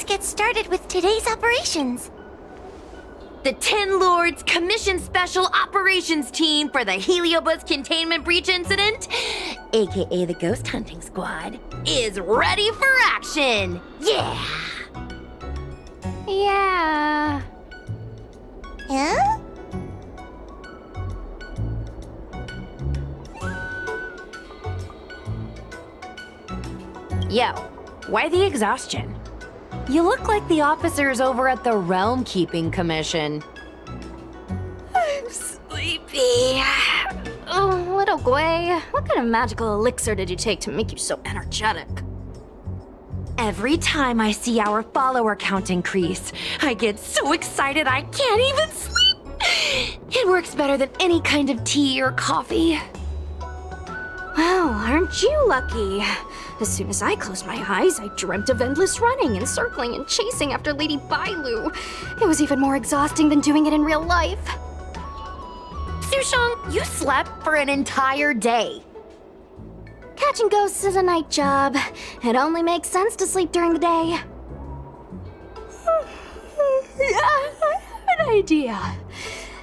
get started with today's operations. The Ten Lords Commission Special Operations Team for the Heliobus Containment Breach Incident, aka the Ghost Hunting Squad, is ready for action! Yeah! Yeah. Huh? Yo, why the exhaustion? You look like the officers over at the Realm Keeping Commission. I'm sleepy. Oh, little Gwei, what kind of magical elixir did you take to make you so energetic? Every time I see our follower count increase, I get so excited I can't even sleep. It works better than any kind of tea or coffee. Wow, aren't you lucky? As soon as I closed my eyes, I dreamt of endless running and circling and chasing after Lady Bailu. It was even more exhausting than doing it in real life. Sushang, you slept for an entire day. Catching ghosts is a night job. It only makes sense to sleep during the day. Yeah, I have an idea.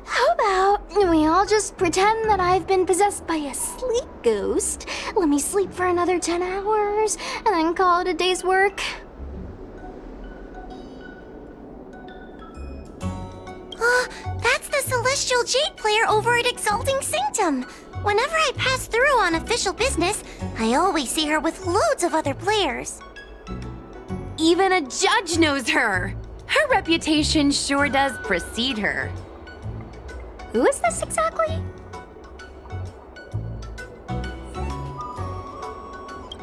How about we all just pretend that I've been possessed by a sleep ghost? Let me sleep for another 10 hours, and then call it a day's work. That's the Celestial Jade player over at Exalting Sanctum. Whenever I pass through on official business, I always see her with loads of other players. Even a judge knows her. Her reputation sure does precede her. Who is this exactly?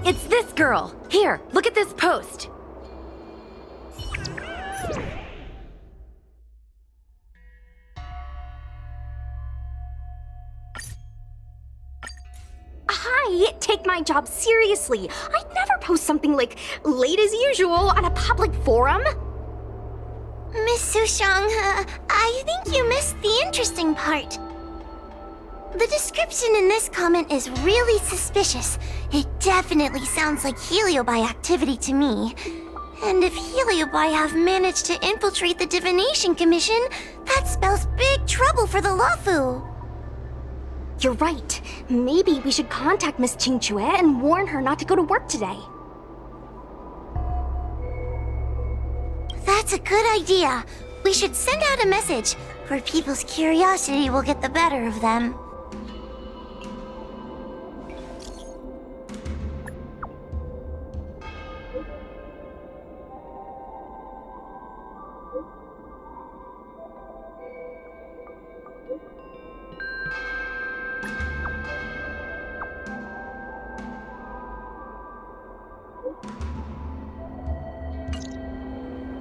It's this girl. Here, look at this post. Hi, take my job seriously. I'd never post something like late as usual on a public forum. Miss Sushang, I think you missed the interesting part. The description in this comment is really suspicious. It definitely sounds like Heliobi activity to me. And if Heliobi have managed to infiltrate the Divination Commission, that spells big trouble for the Luofu. You're right. Maybe we should contact Miss Qingchue and warn her not to go to work today. That's a good idea. We should send out a message, or people's curiosity will get the better of them.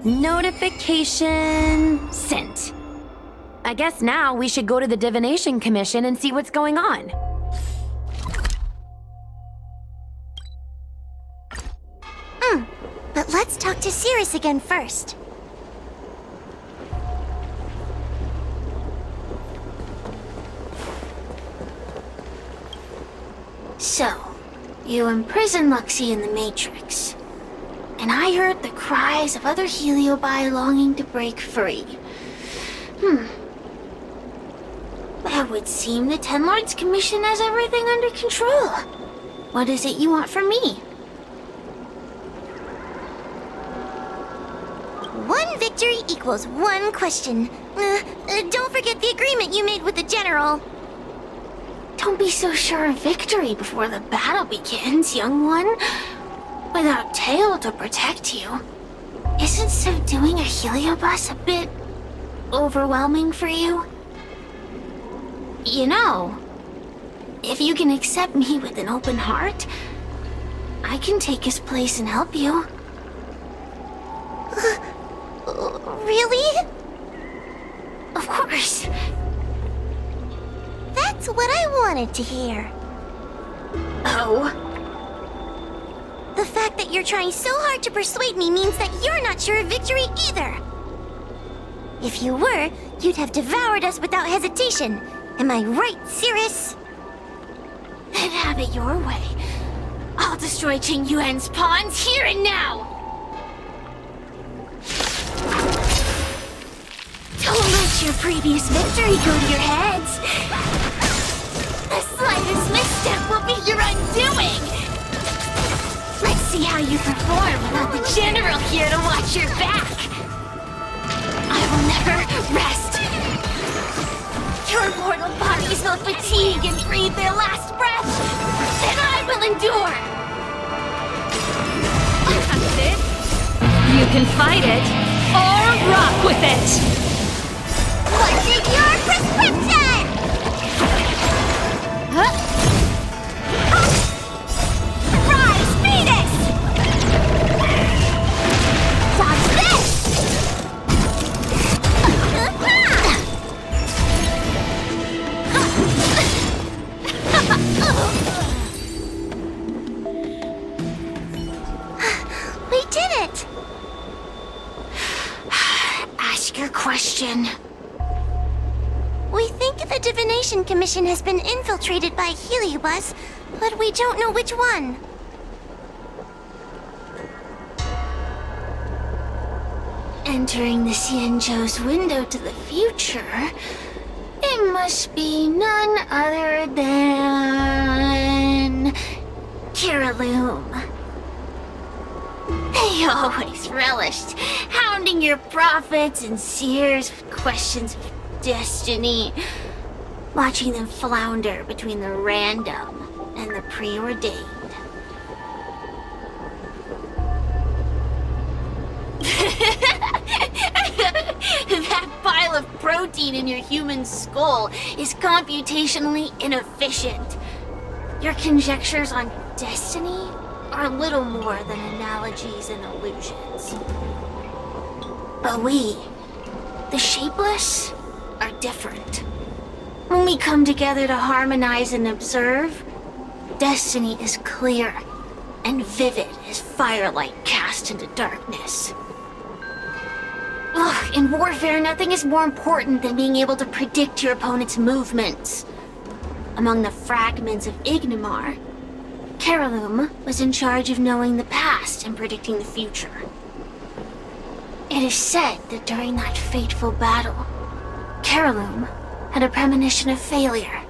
Notification sent. I guess now we should go to the Divination Commission and see what's going on. But let's talk to Cirrus again first. So, you imprisoned Luxie in the Matrix. And I heard the cries of other Heliobi longing to break free. That would seem the Ten Lords Commission has everything under control. What is it you want from me? One victory equals one question. Don't forget the agreement you made with the General. Don't be so sure of victory before the battle begins, young one. Without Tail to protect you, isn't subduing a Heliobus a bit overwhelming for you? You know, if you can accept me with an open heart, I can take his place and help you. Really? Of course. That's what I wanted to hear. Oh? The fact that you're trying so hard to persuade me means that you're not sure of victory either. If you were, you'd have devoured us without hesitation. Am I right, Cirrus? Then have it your way. I'll destroy Qing Yuan's pawns here and now! your previous victory go to your heads. The slightest misstep will be your undoing. Let's see how you perform without the general here to watch your back. I will never rest. Your mortal bodies will fatigue and breathe their last breath. Then I will endure. That's it. You can fight it or rock with it. What's in your prescription? Huh? Rise, Venus! Dodge this! We did it! Ask your question. We think the Divination Commission has been infiltrated by Heliobus, but we don't know which one. Entering the Xianzhou's window to the future, it must be none other than... Kiraloom. They always relished hounding your prophets and seers with questions of destiny, watching them flounder between the random and the preordained. That pile of protein in your human skull is computationally inefficient. Your conjectures on destiny are little more than analogies and illusions. But we, the Shapeless, are different. When we come together to harmonize and observe, destiny is clear and vivid as firelight cast into darkness. Ugh, in warfare, nothing is more important than being able to predict your opponent's movements. Among the fragments of Ignimar, Kiraloom was in charge of knowing the past and predicting the future. It is said that during that fateful battle, Kiraloom had a premonition of failure,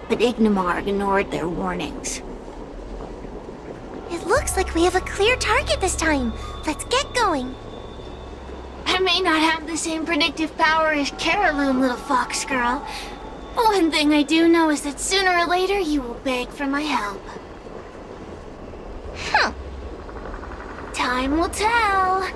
but Ignimar ignored their warnings. It looks like we have a clear target this time. Let's get going. I may not have the same predictive power as Kiraloom, little fox girl. One thing I do know is that sooner or later you will beg for my help. Time will tell.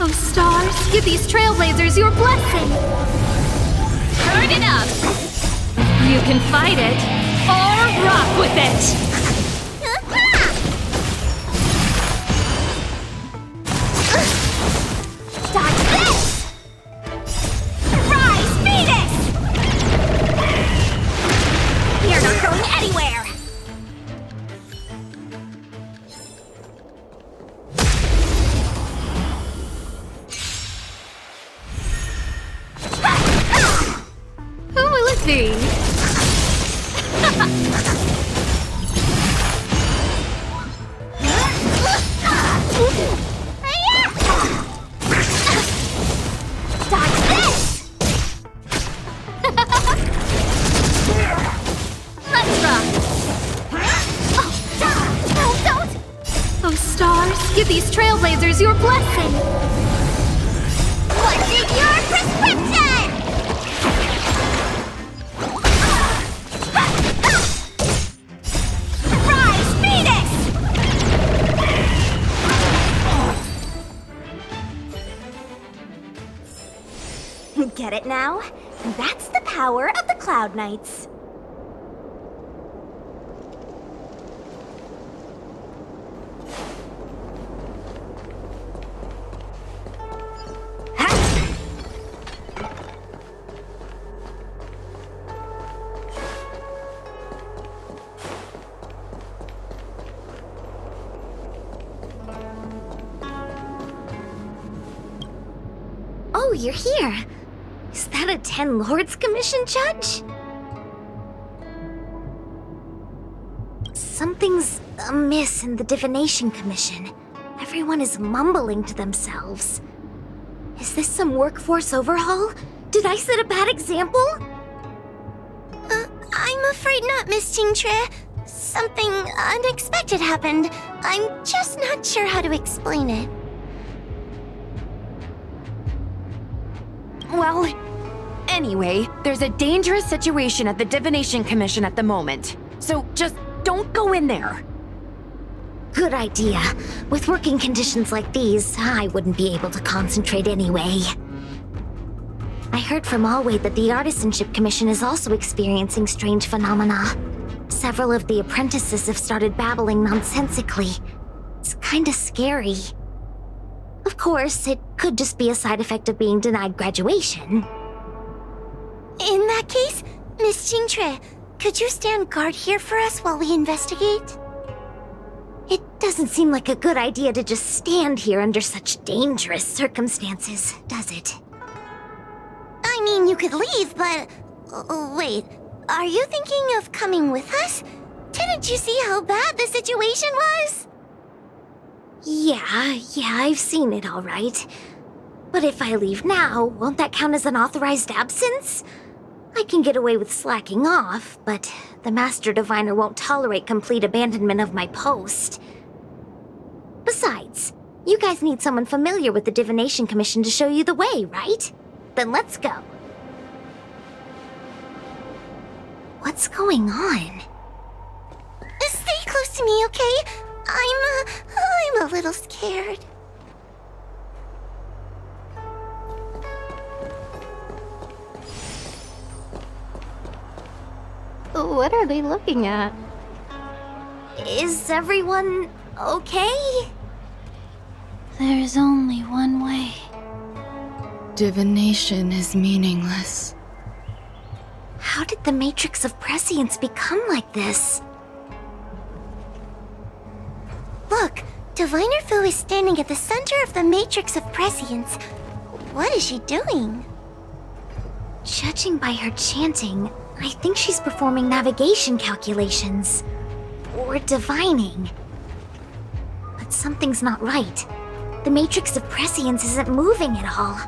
Oh, stars, give these Trailblazers your blessing. Turn it up! You can fight it or rock with it. Dodge this! Rise, Venus! You're not going anywhere! Who will it be? Dodge this! Let's rock! No, don't! Oh, stars, give these Trailblazers your blessing. What's in your prescription? Rise, Venus! Get it now? That's the power of the Cloud Knights. you're here. Is that a 10 Lords Commission judge? Something's amiss in the Divination Commission. Everyone is mumbling to themselves. Is this some workforce overhaul? Did I set a bad example? I'm afraid not, Miss Qingtre. Something unexpected happened. I'm just not sure how to explain it. Well, anyway, there's a dangerous situation at the Divination Commission at the moment. So just don't go in there. Good idea. With working conditions like these, I wouldn't be able to concentrate anyway. I heard from Alway that the Artisanship Commission is also experiencing strange phenomena. Several of the apprentices have started babbling nonsensically. It's kinda scary. Of course, it could just be a side effect of being denied graduation. In that case, Miss Qingtre, could you stand guard here for us while we investigate? It doesn't seem like a good idea to just stand here under such dangerous circumstances, does it? I mean, you could leave, but... wait, are you thinking of coming with us? Didn't you see how bad the situation was? Yeah, I've seen it all right. But if I leave now, won't that count as an authorized absence? I can get away with slacking off, but the Master Diviner won't tolerate complete abandonment of my post. Besides, you guys need someone familiar with the Divination Commission to show you the way, right? Then let's go. What's going on? Stay close to me, okay? I'm a little scared. What are they looking at? Is everyone okay? There's only one way. Divination is meaningless. How did the Matrix of Prescience become like this? Look, Diviner Fu is standing at the center of the Matrix of Prescience. What is she doing? Judging by her chanting, I think she's performing navigation calculations. Or divining. But something's not right. The Matrix of Prescience isn't moving at all.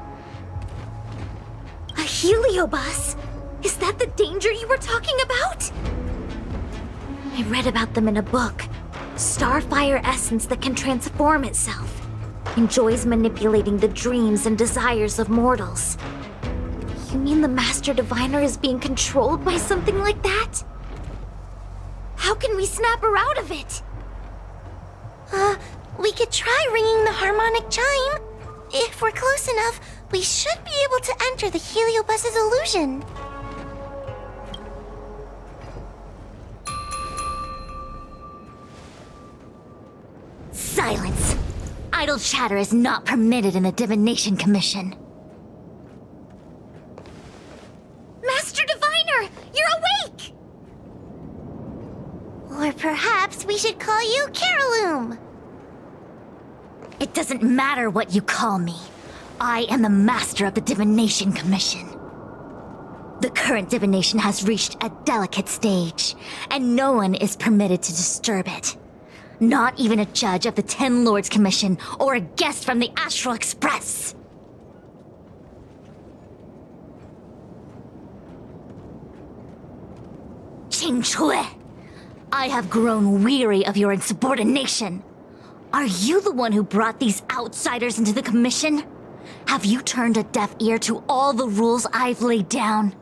A heliobus? Is that the danger you were talking about? I read about them in a book. Starfire essence that can transform itself. Enjoys manipulating the dreams and desires of mortals. You mean the Master Diviner is being controlled by something like that? How can we snap her out of it? We could try ringing the harmonic chime. If we're close enough, we should be able to enter the heliobus's illusion. Silence! Idle chatter is not permitted in the Divination Commission. Master Diviner, you're awake! Or perhaps we should call you Caroloom. It doesn't matter what you call me. I am the master of the Divination Commission. The current divination has reached a delicate stage, and no one is permitted to disturb it. Not even a judge of the 10 Lords Commission or a guest from the Astral Express. Qingtre, I have grown weary of your insubordination. Are you the one who brought these outsiders into the commission? Have you turned a deaf ear to all the rules I've laid down?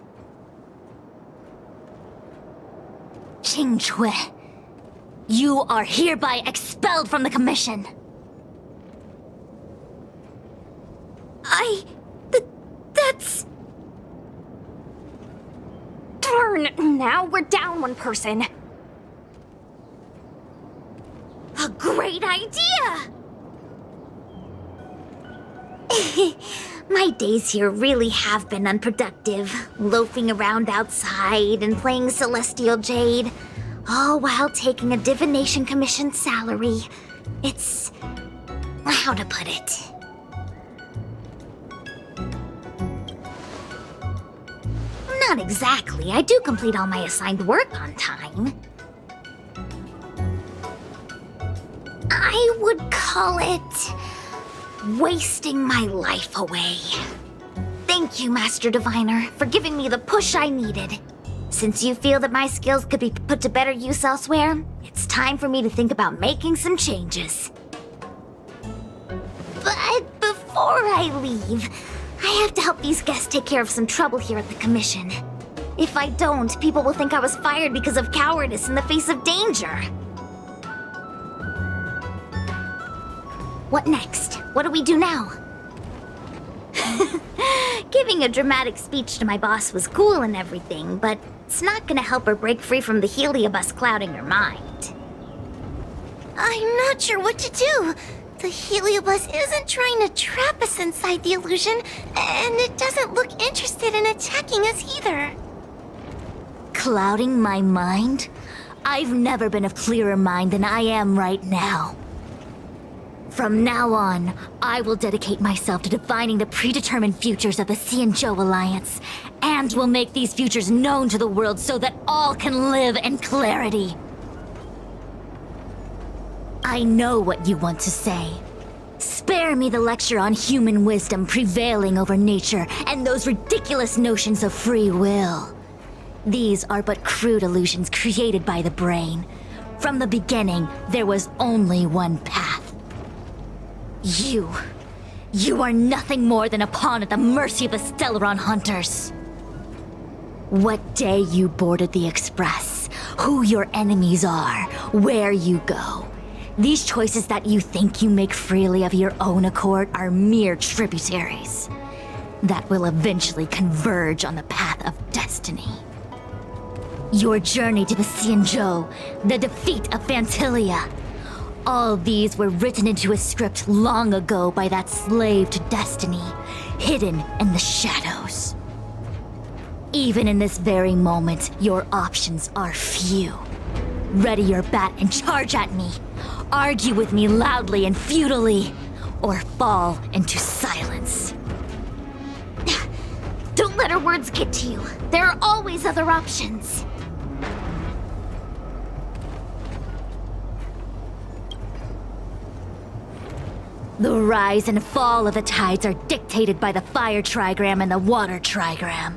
Qingtre, you are hereby expelled from the commission. That's... Darn, now we're down one person. A great idea! My days here really have been unproductive, loafing around outside and playing Celestial Jade, all while taking a Divination Commission salary. It's... how to put it? Not exactly. I do complete all my assigned work on time. I would call it wasting my life away. Thank you, Master Diviner, for giving me the push I needed. Since you feel that my skills could be put to better use elsewhere, it's time for me to think about making some changes. But before I leave, I have to help these guests take care of some trouble here at the Commission. If I don't, people will think I was fired because of cowardice in the face of danger. What next? What do we do now? Giving a dramatic speech to my boss was cool and everything, but it's not gonna help her break free from the heliobus clouding her mind. I'm not sure what to do. The heliobus isn't trying to trap us inside the illusion, and it doesn't look interested in attacking us either. Clouding my mind? I've never been of clearer mind than I am right now. From now on, I will dedicate myself to defining the predetermined futures of the Xianzhou Alliance, and will make these futures known to the world so that all can live in clarity. I know what you want to say. Spare me the lecture on human wisdom prevailing over nature and those ridiculous notions of free will. These are but crude illusions created by the brain. From the beginning, there was only one path. You are nothing more than a pawn at the mercy of the Stellaron hunters. What day you boarded the Express, who your enemies are, where you go. These choices that you think you make freely of your own accord are mere tributaries that will eventually converge on the path of destiny. Your journey to the Xianzhou, the defeat of Phantilia, all these were written into a script long ago by that slave to destiny, hidden in the shadows. Even in this very moment, your options are few. Ready your bat and charge at me. Argue with me loudly and futilely, or fall into silence. Don't let her words get to you. There are always other options. The rise and fall of the tides are dictated by the fire trigram and the water trigram.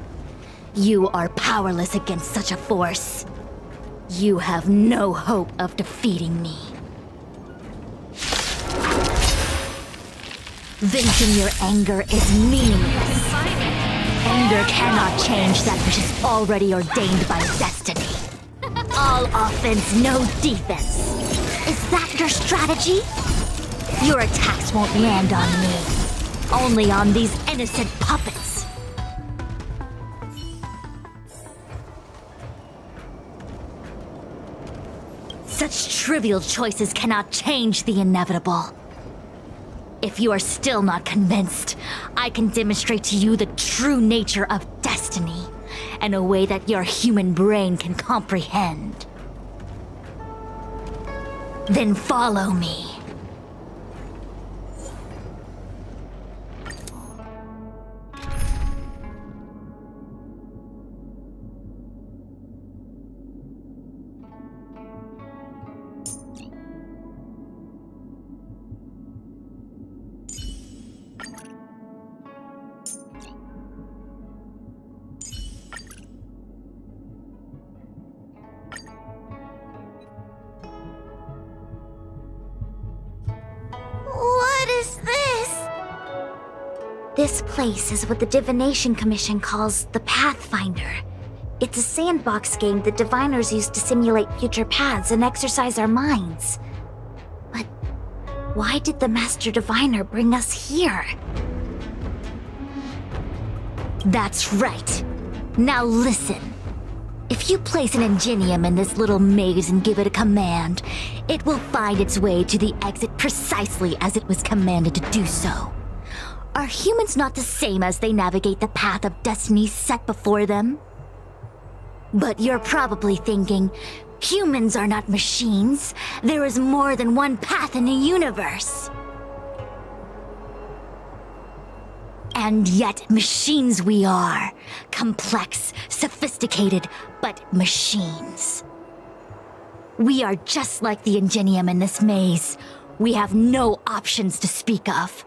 You are powerless against such a force. You have no hope of defeating me. Venting your anger is meaningless. Anger cannot change that which is already ordained by destiny. All offense, no defense. Is that your strategy? Your attacks won't land on me. Only on these innocent puppets. Such trivial choices cannot change the inevitable. If you are still not convinced, I can demonstrate to you the true nature of destiny in a way that your human brain can comprehend. Then follow me. What is this? This place is what the Divination Commission calls the Pathfinder. It's a sandbox game that diviners use to simulate future paths and exercise our minds. But why did the Master Diviner bring us here? That's right. Now listen. If you place an ingenium in this little maze and give it a command, it will find its way to the exit precisely as it was commanded to do so. Are humans not the same as they navigate the path of destiny set before them? But you're probably thinking, humans are not machines. There is more than one path in the universe. And yet machines we are. Complex, sophisticated, but machines. We are just like the Ingenium in this maze. We have no options to speak of.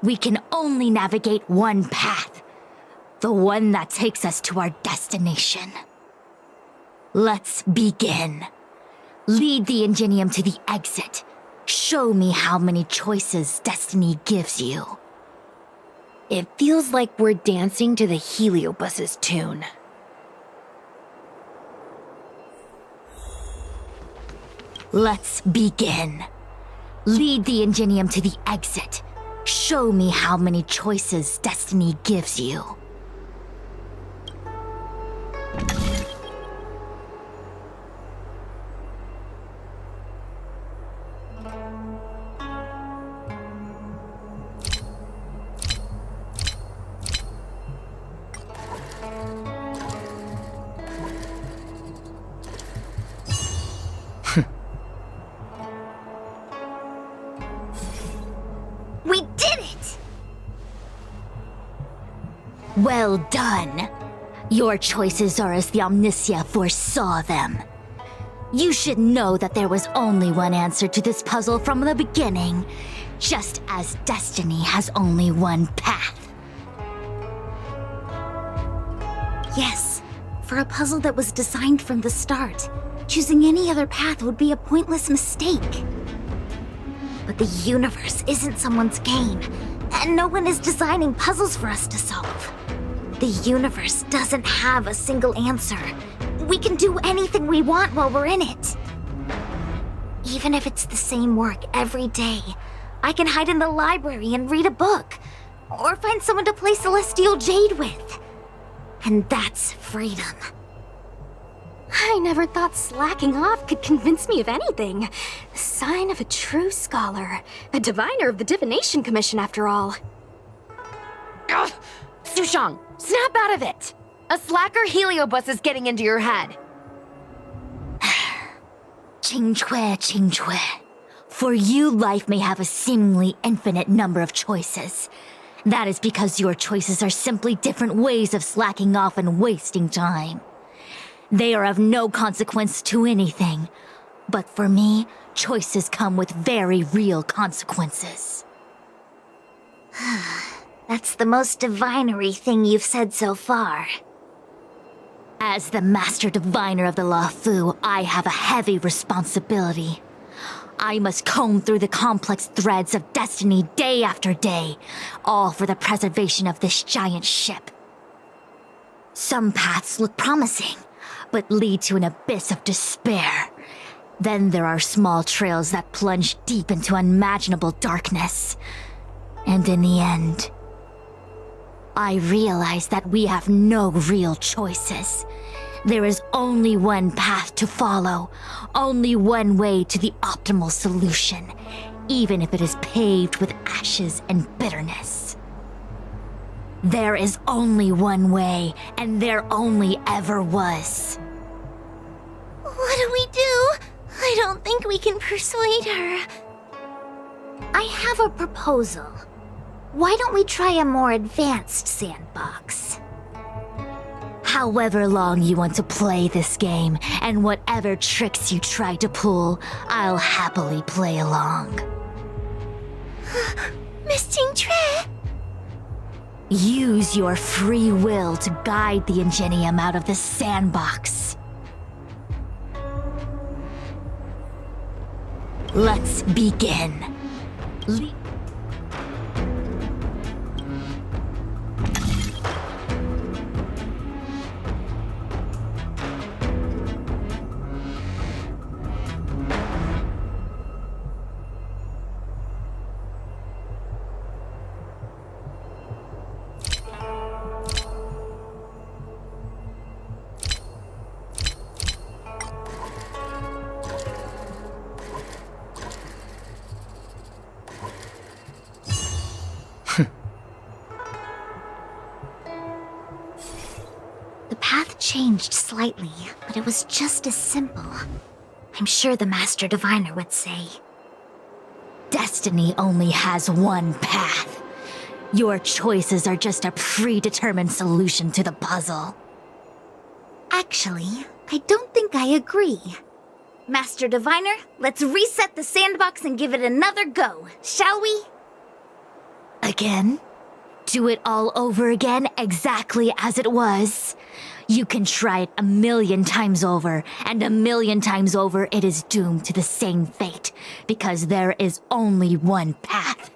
We can only navigate one path. The one that takes us to our destination. Let's begin. Lead the Ingenium to the exit. Show me how many choices destiny gives you. It feels like we're dancing to the Heliobus's tune. Let's begin. Lead the Ingenium to the exit. Show me how many choices destiny gives you. We did it! Well done. Your choices are as the Omnisia foresaw them. You should know that there was only one answer to this puzzle from the beginning, just as destiny has only one path. Yes, for a puzzle that was designed from the start, choosing any other path would be a pointless mistake. But the universe isn't someone's game, and no one is designing puzzles for us to solve. The universe doesn't have a single answer. We can do anything we want while we're in it. Even if it's the same work every day, I can hide in the library and read a book, or find someone to play Celestial Jade with. And that's freedom. I never thought slacking off could convince me of anything. Sign of a true scholar. A diviner of the Divination Commission, after all. Ugh! Sushang, snap out of it! A slacker Heliobus is getting into your head. Qingque. For you, life may have a seemingly infinite number of choices. That is because your choices are simply different ways of slacking off and wasting time. They are of no consequence to anything. But for me, choices come with very real consequences. That's the most divinery thing you've said so far. As the Master Diviner of the Luofu, I have a heavy responsibility. I must comb through the complex threads of destiny day after day, all for the preservation of this giant ship. Some paths look promising, but lead to an abyss of despair. Then there are small trails that plunge deep into unimaginable darkness. And in the end, I realize that we have no real choices. There is only one path to follow, only one way to the optimal solution, even if it is paved with ashes and bitterness. There is only one way, and there only ever was. What do we do? I don't think we can persuade her. I have a proposal. Why don't we try a more advanced sandbox? However long you want to play this game, and whatever tricks you try to pull, I'll happily play along. Miss Qingque? Use your free will to guide the Ingenium out of the sandbox. Let's begin. The path changed slightly, but it was just as simple. I'm sure the Master Diviner would say. Destiny only has one path. Your choices are just a predetermined solution to the puzzle. Actually, I don't think I agree. Master Diviner, let's reset the sandbox and give it another go, shall we? Again? Do it all over again exactly as it was? You can try it 1,000,000 times over, and 1,000,000 times over it is doomed to the same fate, because there is only one path.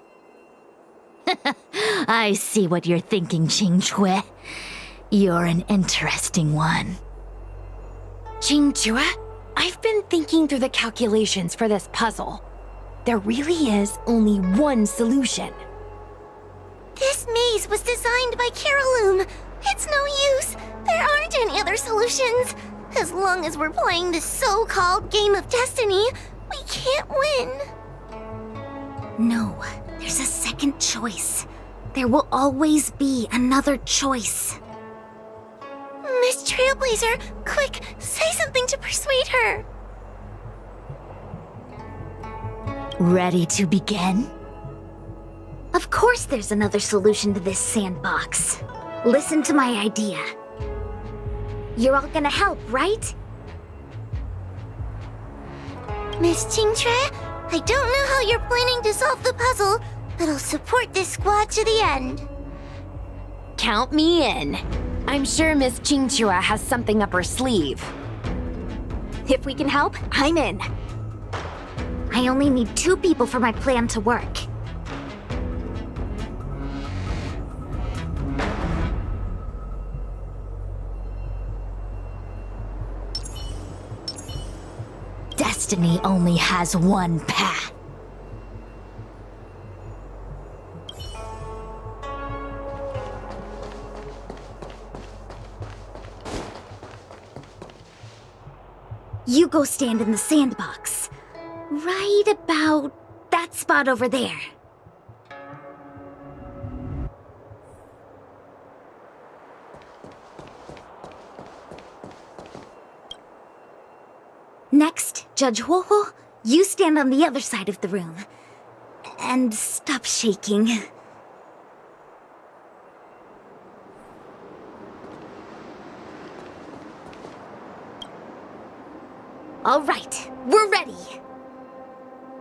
I see what you're thinking, Qingque. You're an interesting one. Qingque, I've been thinking through the calculations for this puzzle. There really is only one solution. This maze was designed by Caroloom. It's no use. There aren't any other solutions. As long as we're playing this so-called game of destiny, we can't win. No, there's a second choice. There will always be another choice. Miss Trailblazer, quick, say something to persuade her. Ready to begin? Of course there's another solution to this sandbox. Listen to my idea. You're all gonna help, right? Miss Qingque, I don't know how you're planning to solve the puzzle, but I'll support this squad to the end. Count me in. I'm sure Miss Qingque has something up her sleeve. If we can help, I'm in. I only need 2 people for my plan to work. Destiny only has one path. You go stand in the sandbox. Right about that spot over there. Next, Judge Huohuo, you stand on the other side of the room. And stop shaking. All right, we're ready.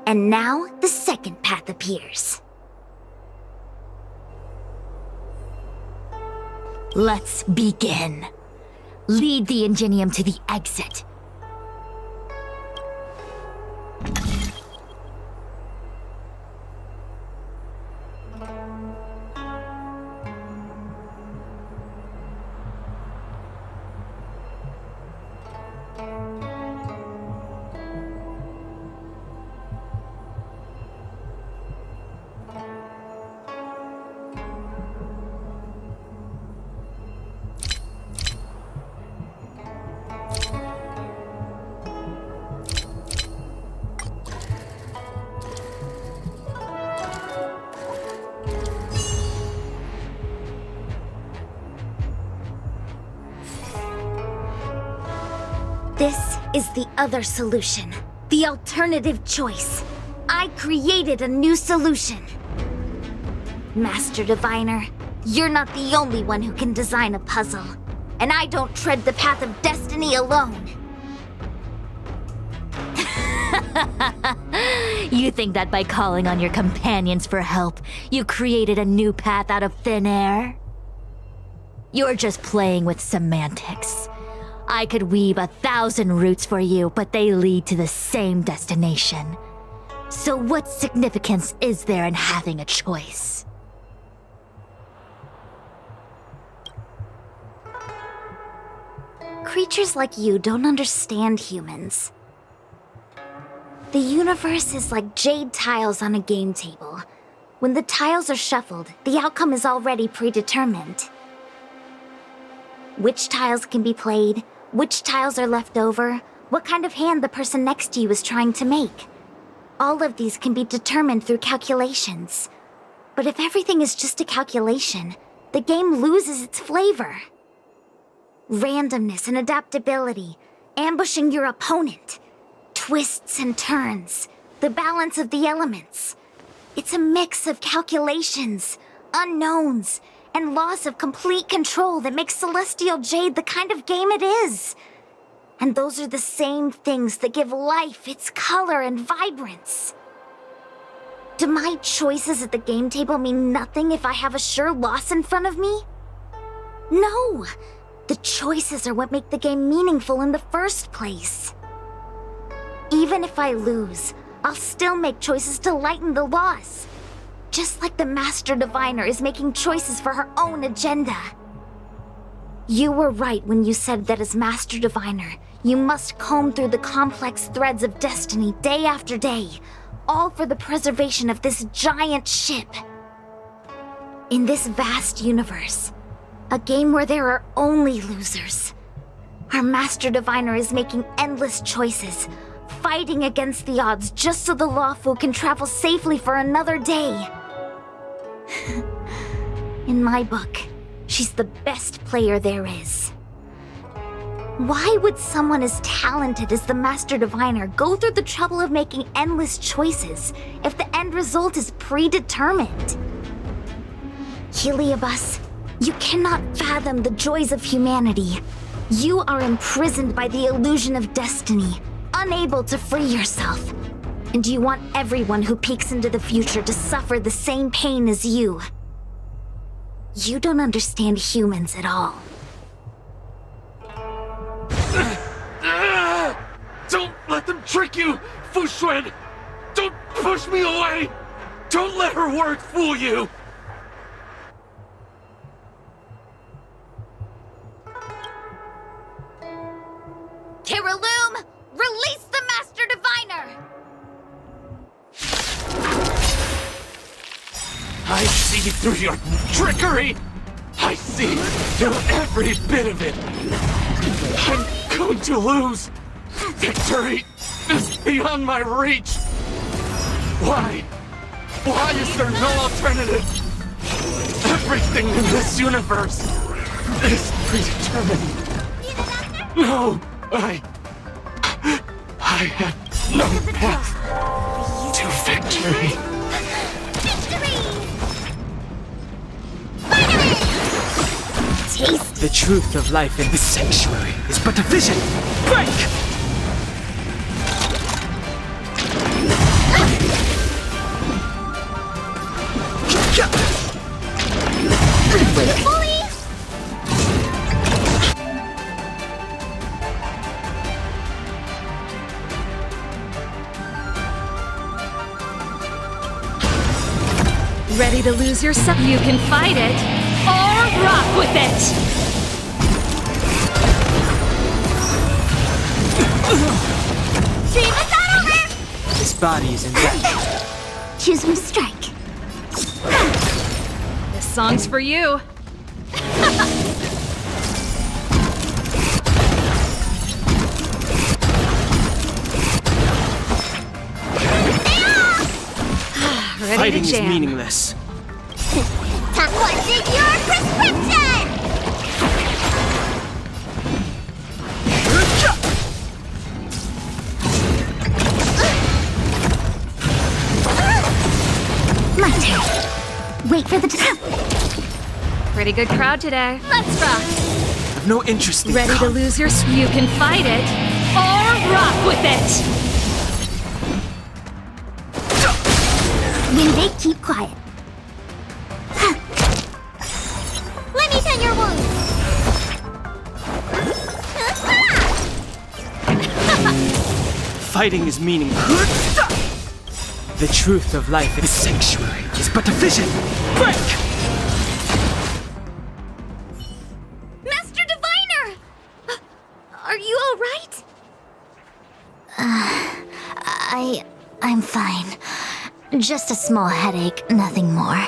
And now the second path appears. Let's begin. Lead the Ingenium to the exit. This is the other solution. The alternative choice. I created a new solution. Master Diviner, you're not the only one who can design a puzzle. And I don't tread the path of destiny alone. You think that by calling on your companions for help, you created a new path out of thin air? You're just playing with semantics. I could weave 1,000 routes for you, but they lead to the same destination. So what significance is there in having a choice? Creatures like you don't understand humans. The universe is like jade tiles on a game table. When the tiles are shuffled, the outcome is already predetermined. Which tiles can be played, which tiles are left over, what kind of hand the person next to you is trying to make. All of these can be determined through calculations. But if everything is just a calculation, the game loses its flavor. Randomness and adaptability, ambushing your opponent, twists and turns, the balance of the elements. It's a mix of calculations, unknowns, and loss of complete control that makes Celestial Jade the kind of game it is. And those are the same things that give life its color and vibrance. Do my choices at the game table mean nothing if I have a sure loss in front of me? No! The choices are what make the game meaningful in the first place. Even if I lose, I'll still make choices to lighten the loss. Just like the Master Diviner is making choices for her own agenda. You were right when you said that as Master Diviner, you must comb through the complex threads of destiny day after day, all for the preservation of this giant ship. In this vast universe, a game where there are only losers, our Master Diviner is making endless choices, fighting against the odds just so the Lawfu can travel safely for another day. In my book, she's the best player there is. Why would someone as talented as the Master Diviner go through the trouble of making endless choices if the end result is predetermined? Heliobus, you cannot fathom the joys of humanity. You are imprisoned by the illusion of destiny, unable to free yourself. And you want everyone who peeks into the future to suffer the same pain as you. You don't understand humans at all. Don't let them trick you, Foxian! Don't push me away! Don't let her words fool you! Kiraloom, release the Master Diviner! I see through your trickery! I see through every bit of it! I'm going to lose! Victory is beyond my reach! Why? Why is there no alternative? Everything in this universe is predetermined. No, I have no path to victory. Taste The truth of life in this sanctuary is but a vision. Break! Ready to lose yourself? You can fight it, or rock with it! Dream is not over! This body is in death. Choose when to strike. This song's for you. Ready Fighting to is jam. meaningless. What's in your prescription? My turn. Wait for the Pretty good crowd today. Let's rock. I've no interest in Ready to lose your... You can fight it, or rock with it! When they keep quiet. Let me tend your wound. Fighting is meaningless. The truth of life in this sanctuary is but a vision. Break! Master Diviner! Are you all right? I'm fine. Just a small headache, nothing more.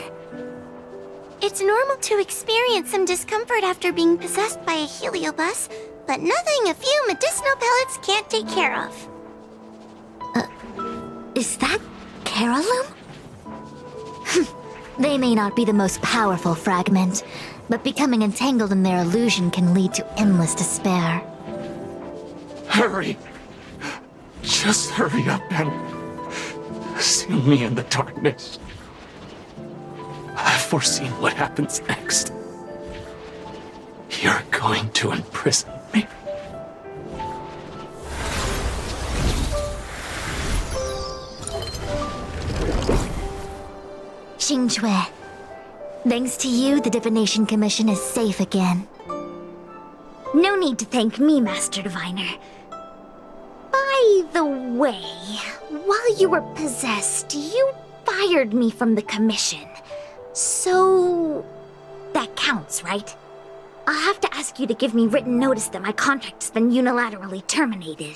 It's normal to experience some discomfort after being possessed by a heliobus, but nothing a few medicinal pellets can't take care of. Is that Kiraloom? They may not be the most powerful fragment, but becoming entangled in their illusion can lead to endless despair. Hurry! Just hurry up and see me in the darkness. I've foreseen what happens next. You're going to imprison me. Xingque, thanks to you, the Divination Commission is safe again. No need to thank me, Master Diviner. By the way, while you were possessed, you fired me from the commission. So... that counts, right? I'll have to ask you to give me written notice that my contract's been unilaterally terminated.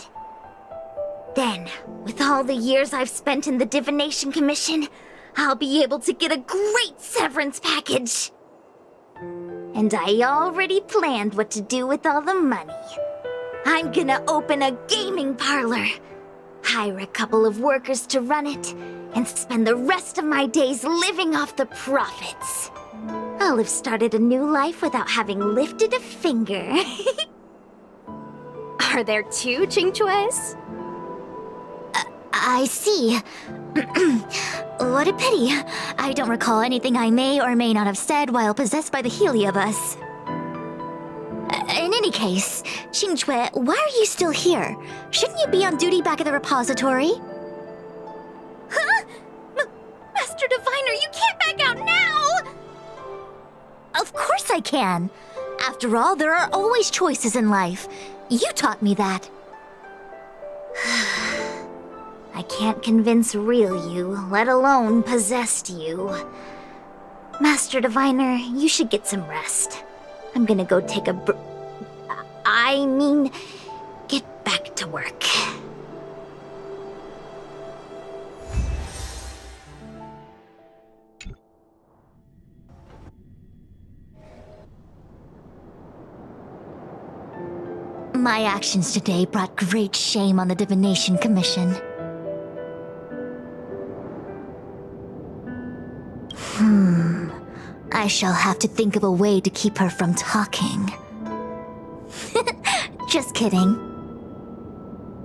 Then, with all the years I've spent in the Divination Commission, I'll be able to get a great severance package. And I already planned what to do with all the money. I'm gonna open a gaming parlor, hire a couple of workers to run it, and spend the rest of my days living off the profits. I'll have started a new life without having lifted a finger. Are there two Xingques? I see. What a pity. I don't recall anything I may or may not have said while possessed by the Heliobus. In any case, Xingque, why are you still here? Shouldn't you be on duty back at the repository? Huh? Master Diviner, you can't back out now! Of course I can. After all, there are always choices in life. You taught me that. I can't convince real you, let alone possessed you. Master Diviner, you should get some rest. I'm gonna go take a get back to work. My actions today brought great shame on the Divination Commission. I shall have to think of a way to keep her from talking. Just kidding.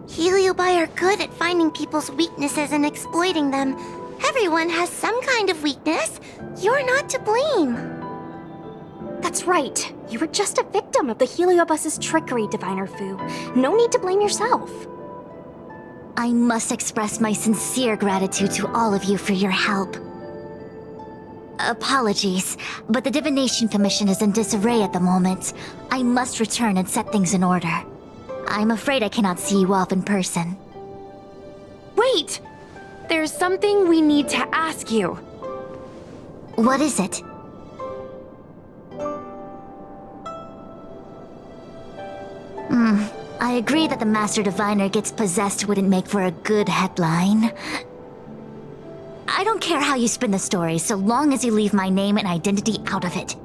Heliobi are good at finding people's weaknesses and exploiting them. Everyone has some kind of weakness. You're not to blame. That's right. You were just a victim of the Heliobus's trickery, Diviner Fu. No need to blame yourself. I must express my sincere gratitude to all of you for your help. Apologies, but the Divination Commission is in disarray at the moment. I must return and set things in order. I'm afraid I cannot see you off in person. Wait! There's something we need to ask you. What is it? I agree that the Master Diviner gets possessed wouldn't make for a good headline. I don't care how you spin the story, so long as you leave my name and identity out of it.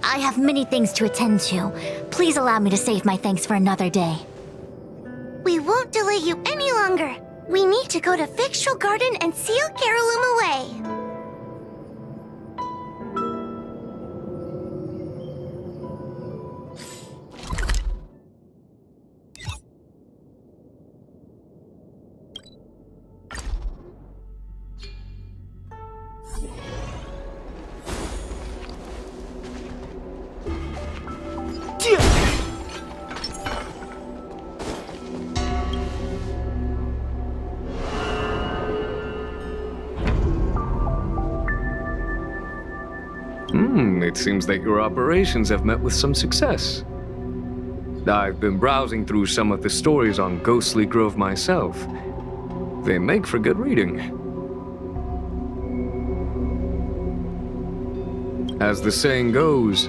I have many things to attend to. Please allow me to save my thanks for another day. We won't delay you any longer. We need to go to Fictional Garden and seal Carolum away. It seems that your operations have met with some success. I've been browsing through some of the stories on Ghostly Grove myself. They make for good reading. As the saying goes,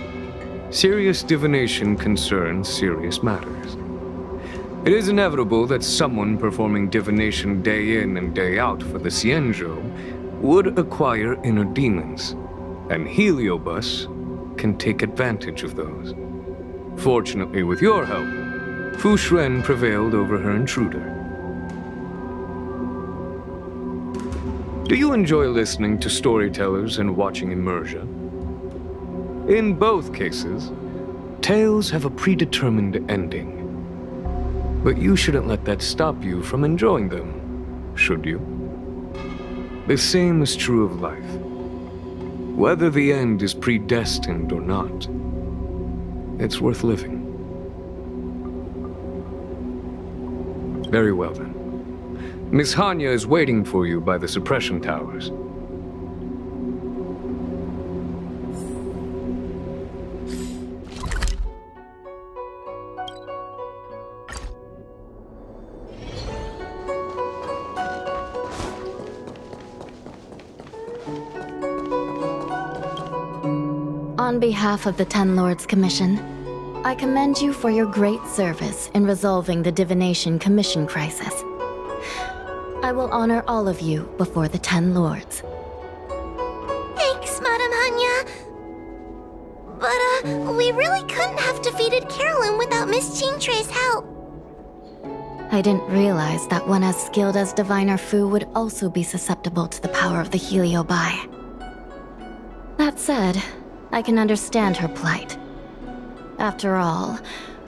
serious divination concerns serious matters. It is inevitable that someone performing divination day in and day out for the Xianzhou would acquire inner demons, and Heliobus can take advantage of those. Fortunately, with your help, Fu Shren prevailed over her intruder. Do you enjoy listening to storytellers and watching immersion? In both cases, tales have a predetermined ending. But you shouldn't let that stop you from enjoying them, should you? The same is true of life. Whether the end is predestined or not, it's worth living. Very well then. Miss Hanya is waiting for you by the suppression towers. On behalf of the Ten Lords Commission, I commend you for your great service in resolving the Divination Commission crisis. I will honor all of you before the Ten Lords. Thanks, Madame Hanya. But, we really couldn't have defeated Carolyn without Miss Chingtre's help. I didn't realize that one as skilled as Diviner Fu would also be susceptible to the power of the Heliobi. That said, I can understand her plight. After all,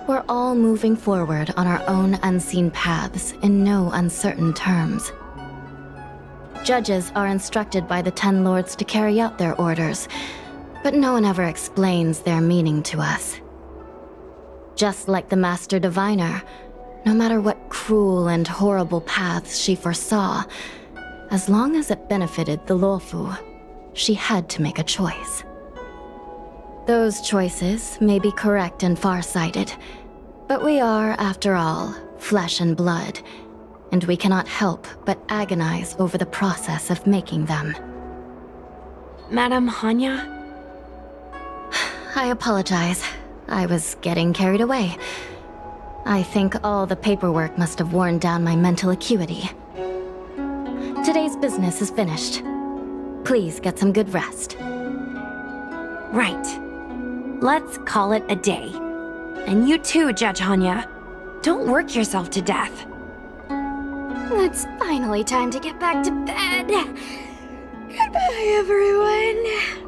we're all moving forward on our own unseen paths in no uncertain terms. Judges are instructed by the Ten Lords to carry out their orders, but no one ever explains their meaning to us. Just like the Master Diviner, no matter what cruel and horrible paths she foresaw, as long as it benefited the Luofu, she had to make a choice. Those choices may be correct and far-sighted, but we are, after all, flesh and blood, and we cannot help but agonize over the process of making them. Madame Hanya? I apologize. I was getting carried away. I think all the paperwork must have worn down my mental acuity. Today's business is finished. Please get some good rest. Right. Let's call it a day. And you too, Judge Hanya. Don't work yourself to death. It's finally time to get back to bed. Goodbye, everyone.